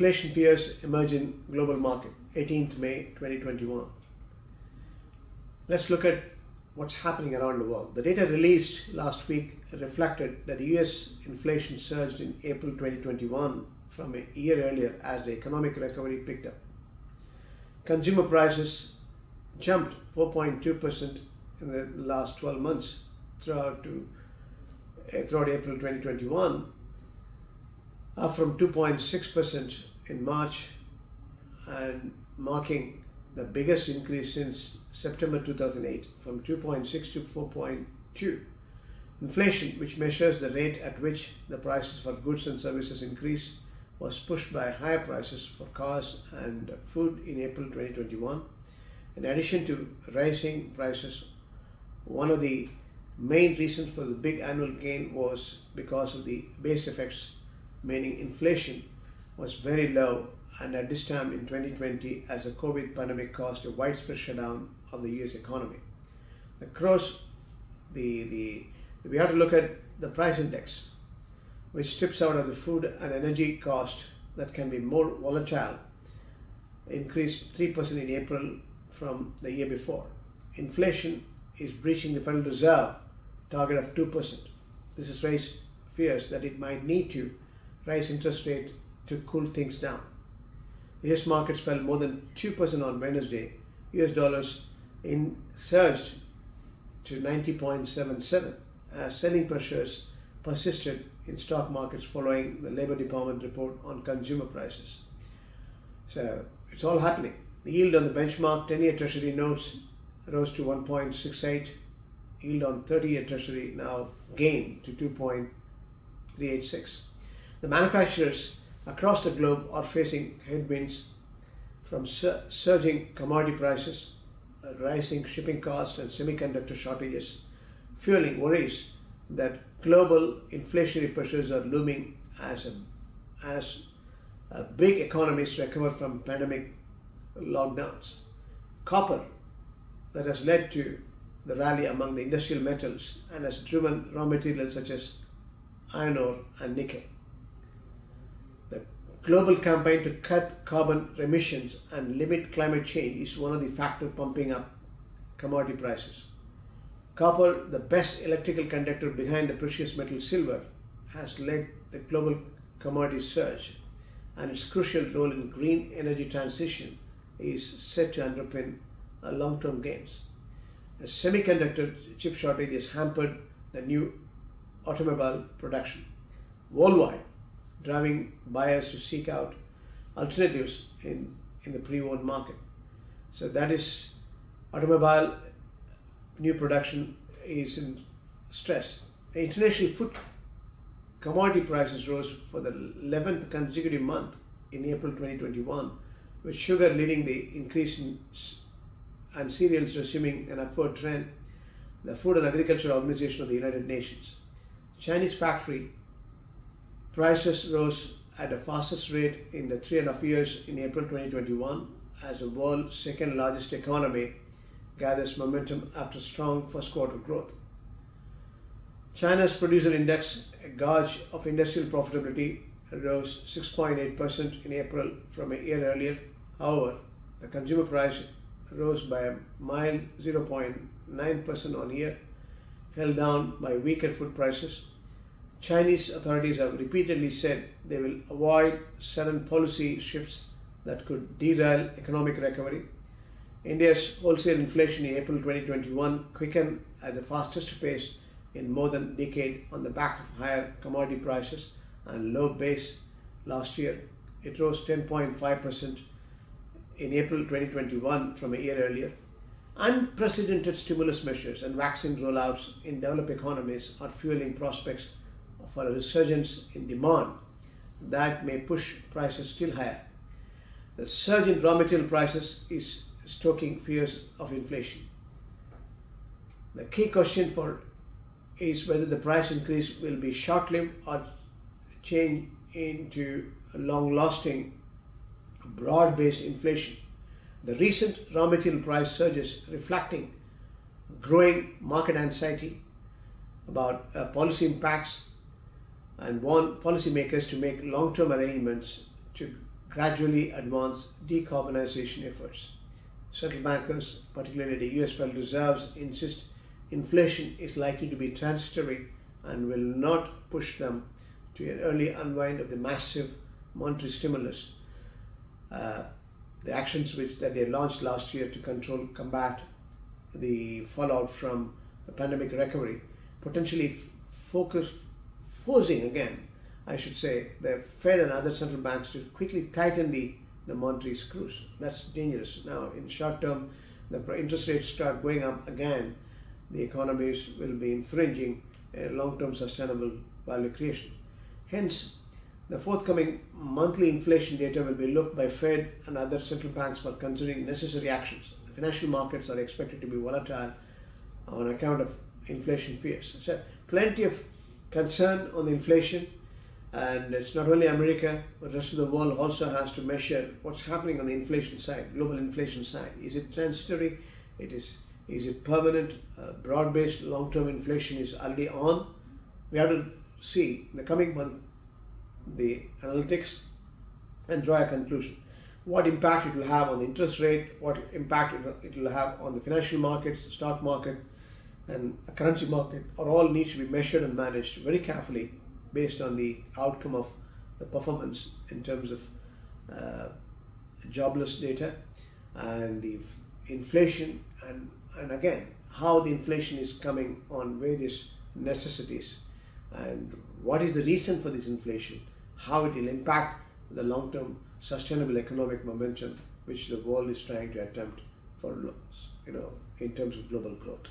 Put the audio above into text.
Inflation fears emerge in global market, 18th May 2021. Let's look at what's happening around the world. The data released last week reflected that US inflation surged in April 2021 from a year earlier as the economic recovery picked up. Consumer prices jumped 4.2% in the last 12 months throughout April 2021, up from 2.6% in March and marking the biggest increase since September 2008, from 2.6 to 4.2. Inflation, which measures the rate at which the prices for goods and services increase, was pushed by higher prices for cars and food in April 2021. In addition to rising prices, one of the main reasons for the big annual gain was because of the base effects, meaning inflation was very low and at this time in 2020 as the COVID pandemic caused a widespread shutdown of the US economy. We have to look at the price index, which strips out of the food and energy cost that can be more volatile, increased 3% in April from the year before. Inflation is breaching the Federal Reserve target of 2%. This has raised fears that it might need to raise interest rate to cool things down. The US markets fell more than 2% on Wednesday. US dollars surged to 90.77 as selling pressures persisted in stock markets following the Labor Department report on consumer prices. So it's all happening. The yield on the benchmark 10-year Treasury notes rose to 1.68. Yield on 30-year Treasury now gained to 2.386. The manufacturers across the globe are facing headwinds from surging commodity prices, rising shipping costs and semiconductor shortages, fueling worries that global inflationary pressures are looming as big economies recover from pandemic lockdowns. Copper, that has led to the rally among the industrial metals and has driven raw materials such as iron ore and nickel. The global campaign to cut carbon emissions and limit climate change is one of the factors pumping up commodity prices. Copper, the best electrical conductor behind the precious metal silver, has led the global commodity surge, and its crucial role in green energy transition is set to underpin long-term gains. A semiconductor chip shortage has hampered the new automobile production worldwide, driving buyers to seek out alternatives in the pre-owned market. So that is, automobile new production is in stress. The international food commodity prices rose for the 11th consecutive month in April 2021, with sugar leading the increase and cereals resuming an upward trend. The Food and Agriculture Organization of the United Nations. Chinese factory prices rose at the fastest rate in the 3.5 years in April 2021 as the world's second largest economy gathers momentum after strong first quarter growth. China's producer index, a gauge of industrial profitability, rose 6.8% in April from a year earlier. However, the consumer price rose by a mild 0.9% on year, held down by weaker food prices. Chinese authorities have repeatedly said they will avoid sudden policy shifts that could derail economic recovery. India's wholesale inflation in April 2021 quickened at the fastest pace in more than a decade on the back of higher commodity prices and low base last year. It rose 10.5% in April 2021 from a year earlier. Unprecedented stimulus measures and vaccine rollouts in developed economies are fueling prospects for a resurgence in demand that may push prices still higher. The surge in raw material prices is stoking fears of inflation. The key question is whether the price increase will be short-lived or change into a long-lasting, broad-based inflation. The recent raw material price surges reflecting growing market anxiety about policy impacts and want policymakers to make long-term arrangements to gradually advance decarbonization efforts. Central bankers, particularly the US Federal Reserves, insist inflation is likely to be transitory and will not push them to an early unwind of the massive monetary stimulus. The actions that they launched last year to combat the fallout from the pandemic recovery, potentially forcing again, I should say, the Fed and other central banks to quickly tighten the monetary screws. That's dangerous. Now, in short term, the interest rates start going up again, the economies will be infringing a long-term sustainable value creation. Hence, the forthcoming monthly inflation data will be looked by Fed and other central banks for considering necessary actions. The financial markets are expected to be volatile on account of inflation fears. So, plenty of concern on the inflation, and it's not only America, but the rest of the world also has to measure what's happening on the inflation side, global inflation side. Is it transitory? Is it permanent? Broad-based long-term inflation is already on. We have to see in the coming month the analytics and draw a conclusion. What impact it will have on the interest rate, what impact it will have on the financial markets, the stock market, and the currency market, are all needs to be measured and managed very carefully based on the outcome of the performance in terms of jobless data and the inflation, and again how the inflation is coming on various necessities, and what is the reason for this inflation, how it will impact the long-term sustainable economic momentum which the world is trying to attempt for, in terms of global growth.